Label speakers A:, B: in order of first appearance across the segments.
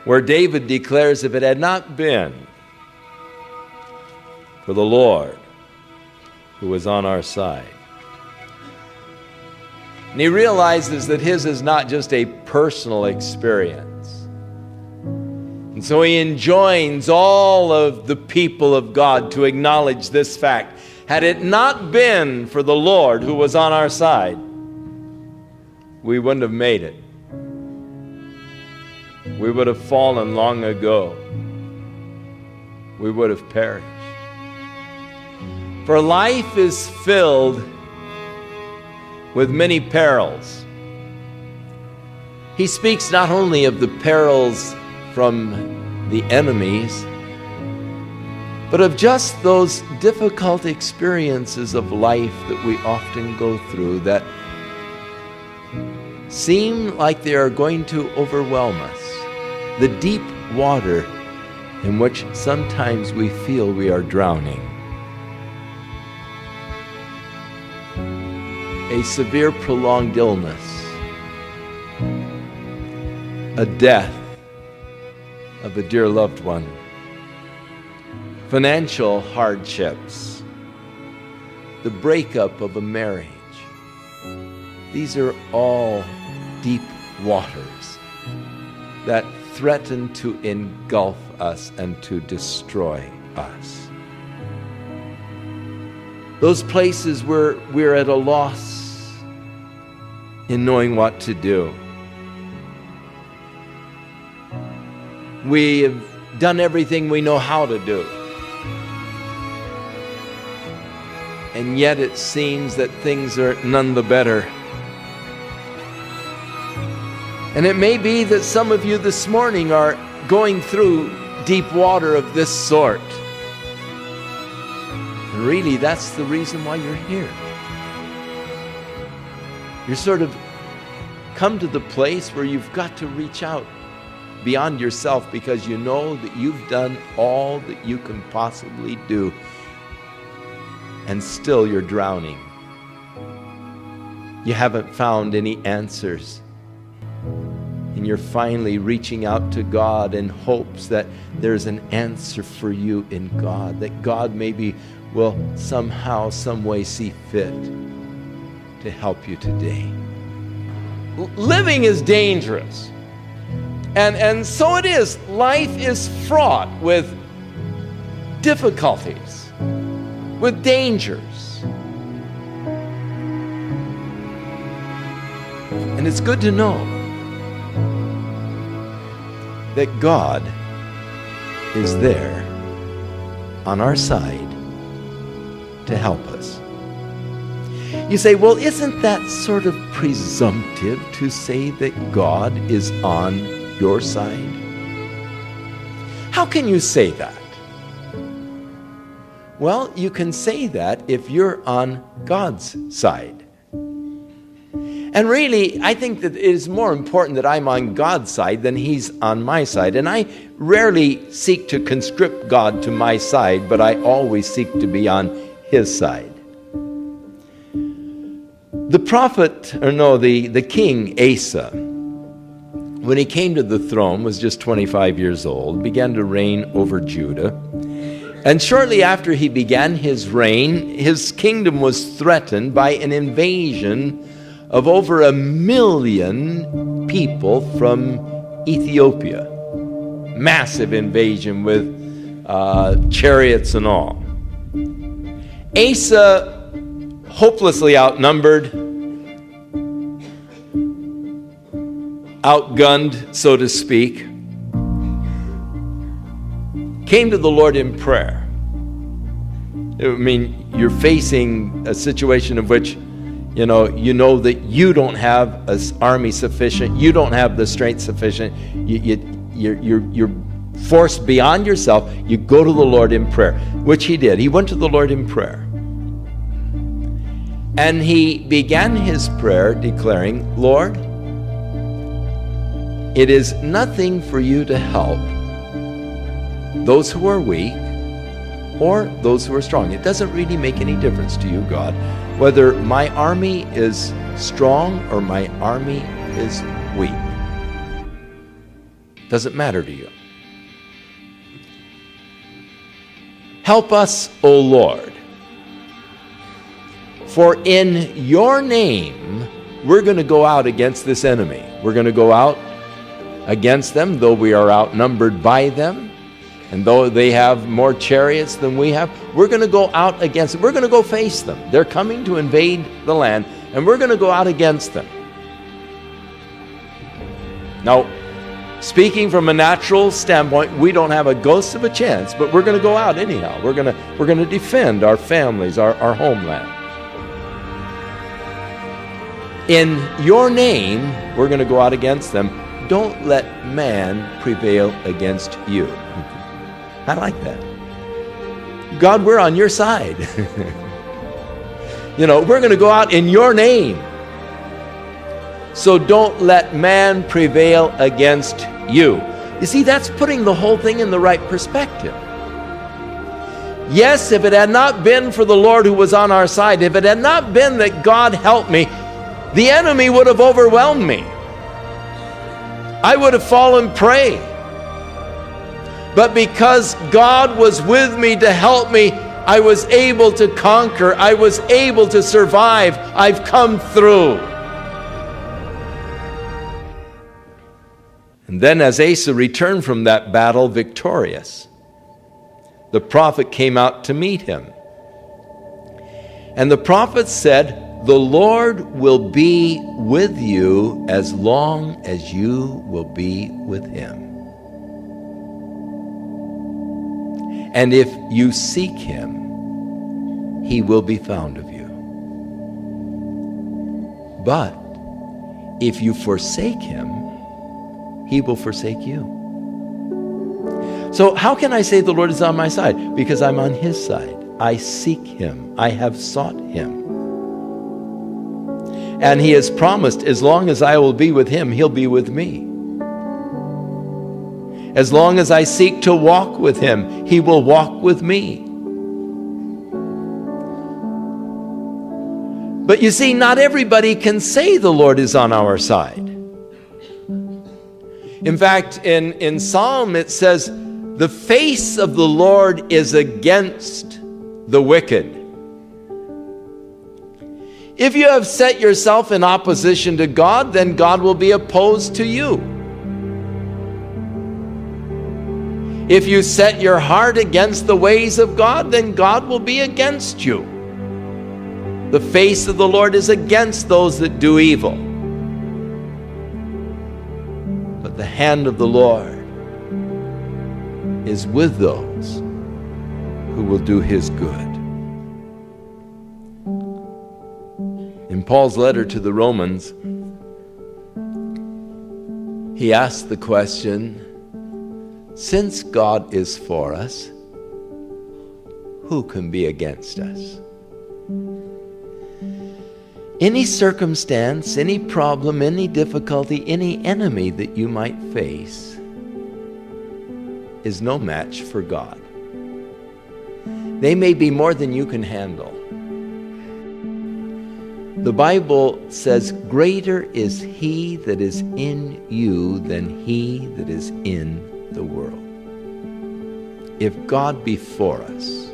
A: where David declares, if it had not been for the Lord who was on our side. And he realizes that his is not just a personal experience. And so he enjoins all of the people of God to acknowledge this fact. Had it not been for the Lord who was on our side, we wouldn't have made it. We would have fallen long ago. We would have perished. For life is filled with many perils. He speaks not only of the perils from the enemies, but of just those difficult experiences of life that we often go through that seem like they are going to overwhelm us. The deep water in which sometimes we feel we are drowning. A severe prolonged illness. A death of a dear loved one. Financial hardships. The breakup of a marriage. These are all deep waters that threaten to engulf us and to destroy us. Those places where we're at a loss in knowing what to do. We have done everything we know how to do. And yet it seems that things are none the better. And it may be that some of you this morning are going through deep water of this sort. And really, that's the reason why you're here. You're sort of come to the place where you've got to reach out beyond yourself because you know that you've done all that you can possibly do, and still you're drowning. You haven't found any answers. And you're finally reaching out to God in hopes that there's an answer for you in God, that God maybe will somehow, some way see fit to help you today. Living is dangerous. And so it is. Life is fraught with difficulties, with dangers. And it's good to know that God is there on our side to help us. You say, well, isn't that sort of presumptive to say that God is on your side? How can you say that? Well, you can say that if you're on God's side. And really, I think that it is more important that I'm on God's side than He's on my side. And I rarely seek to conscript God to my side, but I always seek to be on His side. The king Asa, when he came to the throne, was just 25 years old, began to reign over Judah. And shortly after he began his reign, his kingdom was threatened by an invasion of over 1 million people from Ethiopia. Massive invasion with chariots and all. Asa, hopelessly outnumbered, outgunned, so to speak, came to the Lord in prayer. I mean, you're facing a situation of which you know that you don't have an army sufficient. You don't have the strength sufficient. You're forced beyond yourself. You go to the Lord in prayer, which he did. He went to the Lord in prayer. And he began his prayer declaring, Lord, it is nothing for you to help those who are weak or those who are strong. It doesn't really make any difference to you, God, whether my army is strong or my army is weak. Doesn't matter to you. Help us, O Lord, for in your name we're going to go out against this enemy. We're going to go out against them, though we are outnumbered by them, and though they have more chariots than we have. We're going to go out against them. We're going to go face them. They're coming to invade the land, and we're going to go out against them. Now, speaking from a natural standpoint, we don't have a ghost of a chance, but we're going to go out anyhow. We're going to defend our families, our homeland. In your name, we're going to go out against them. Don't let man prevail against you. I like that. God, we're on your side. We're going to go out in your name. So don't let man prevail against you. You see, that's putting the whole thing in the right perspective. Yes, if it had not been for the Lord who was on our side, if it had not been that God helped me, the enemy would have overwhelmed me. I would have fallen prey. But because God was with me to help me, I was able to conquer. I was able to survive. I've come through. And then as Asa returned from that battle victorious, the prophet came out to meet him. And the prophet said, "The Lord will be with you as long as you will be with him. And if you seek him, he will be found of you. But if you forsake him, he will forsake you." So how can I say the Lord is on my side? Because I'm on his side. I seek him. I have sought him. And he has promised, as long as I will be with him, he'll be with me. As long as I seek to walk with him, he will walk with me. But you see, not everybody can say the Lord is on our side. In fact, in Psalm it says, "The face of the Lord is against the wicked." If you have set yourself in opposition to God, then God will be opposed to you. If you set your heart against the ways of God, then God will be against you. The face of the Lord is against those that do evil. But the hand of the Lord is with those who will do his good. In Paul's letter to the Romans, he asked the question, since God is for us, who can be against us? Any circumstance, any problem, any difficulty, any enemy that you might face is no match for God. They may be more than you can handle. The Bible says, greater is he that is in you than he that is in the world. If God be for us,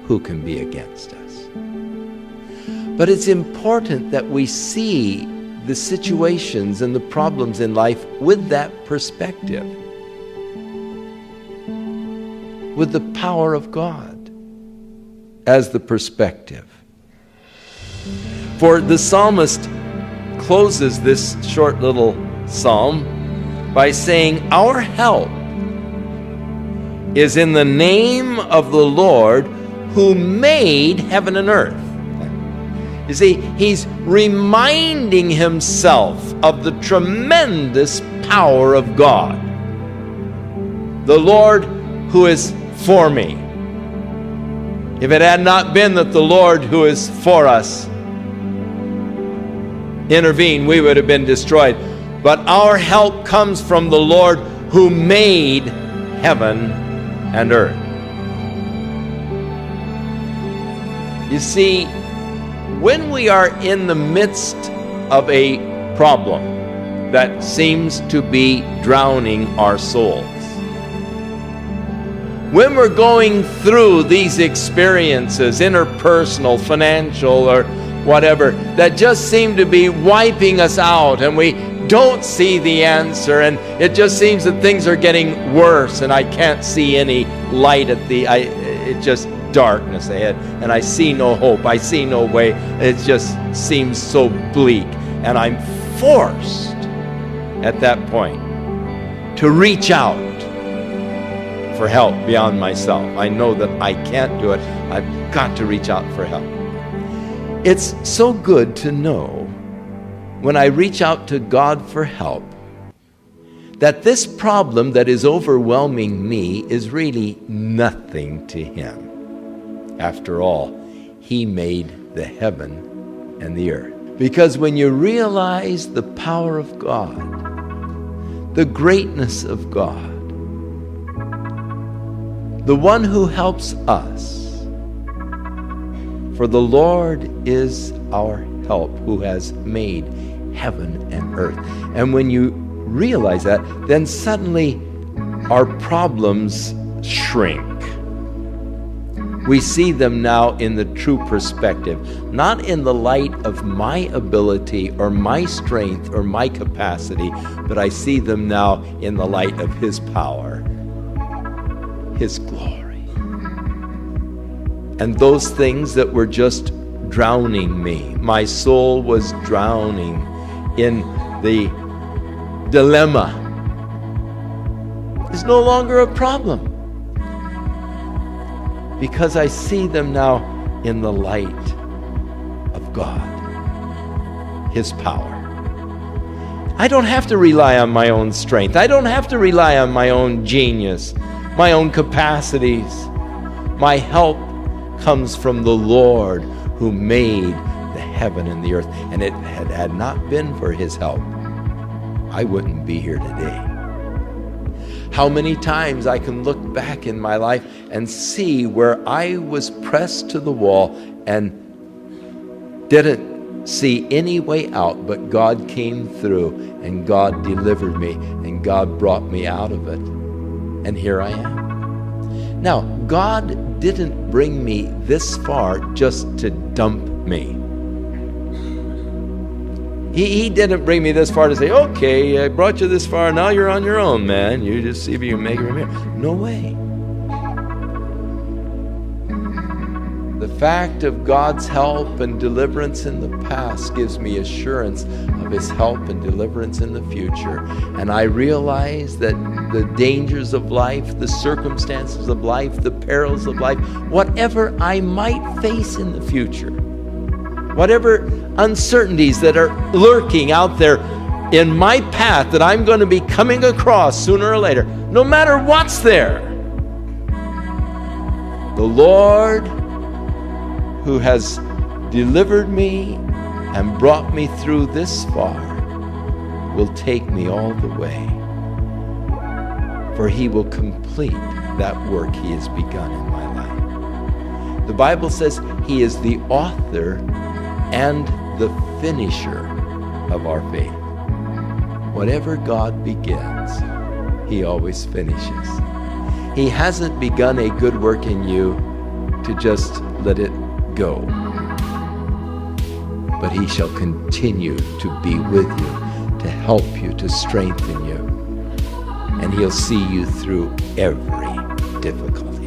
A: who can be against us? But it's important that we see the situations and the problems in life with that perspective, with the power of God as the perspective. For the psalmist closes this short little psalm by saying, our help is in the name of the Lord who made heaven and earth. You see, he's reminding himself of the tremendous power of God. The Lord who is for me. If it had not been that the Lord who is for us intervened, we would have been destroyed. But our help comes from the Lord who made heaven and earth. You see, when we are in the midst of a problem, that seems to be drowning our souls. When we're going through these experiences, interpersonal, financial, or whatever, that just seem to be wiping us out, and we don't see the answer, and it just seems that things are getting worse, and I can't see any light at it's just darkness ahead, and I see no hope, I see no way. It just seems so bleak, and I'm forced at that point to reach out for help beyond myself. I know that I can't do it. I've got to reach out for help. It's so good to know when I reach out to God for help that this problem that is overwhelming me is really nothing to Him. After all, He made the heaven and the earth. Because when you realize the power of God, the greatness of God, the one who helps us, for the Lord is our help, who has made heaven and earth. And when you realize that, then suddenly our problems shrink. We see them now in the true perspective, not in the light of my ability or my strength or my capacity, but I see them now in the light of His power, His glory. And those things that were just drowning me, my soul was drowning in the dilemma, is no longer a problem, because I see them now in the light of God, His power. I don't have to rely on my own strength. I don't have to rely on my own genius, my own capacities. My help comes from the Lord who made the heaven and the earth. And it had not been for His help, I wouldn't be here today. How many times I can look back in my life and see where I was pressed to the wall and didn't see any way out, but God came through and God delivered me and God brought me out of it. And here I am. Now, God didn't bring me this far just to dump me. He didn't bring me this far to say, okay, I brought you this far, now you're on your own, man. You just see if you can make it from here. No way. The fact of God's help and deliverance in the past gives me assurance of His help and deliverance in the future. And I realize that the dangers of life, the circumstances of life, the perils of life, whatever I might face in the future, whatever uncertainties that are lurking out there in my path that I'm going to be coming across sooner or later, no matter what's there, the Lord who has delivered me and brought me through this far will take me all the way, for He will complete that work He has begun in my life. The Bible says He is the author and the finisher of our faith. Whatever God begins, He always finishes. He hasn't begun a good work in you to just let it go, but He shall continue to be with you, to help you, to strengthen you, and He'll see you through every difficulty.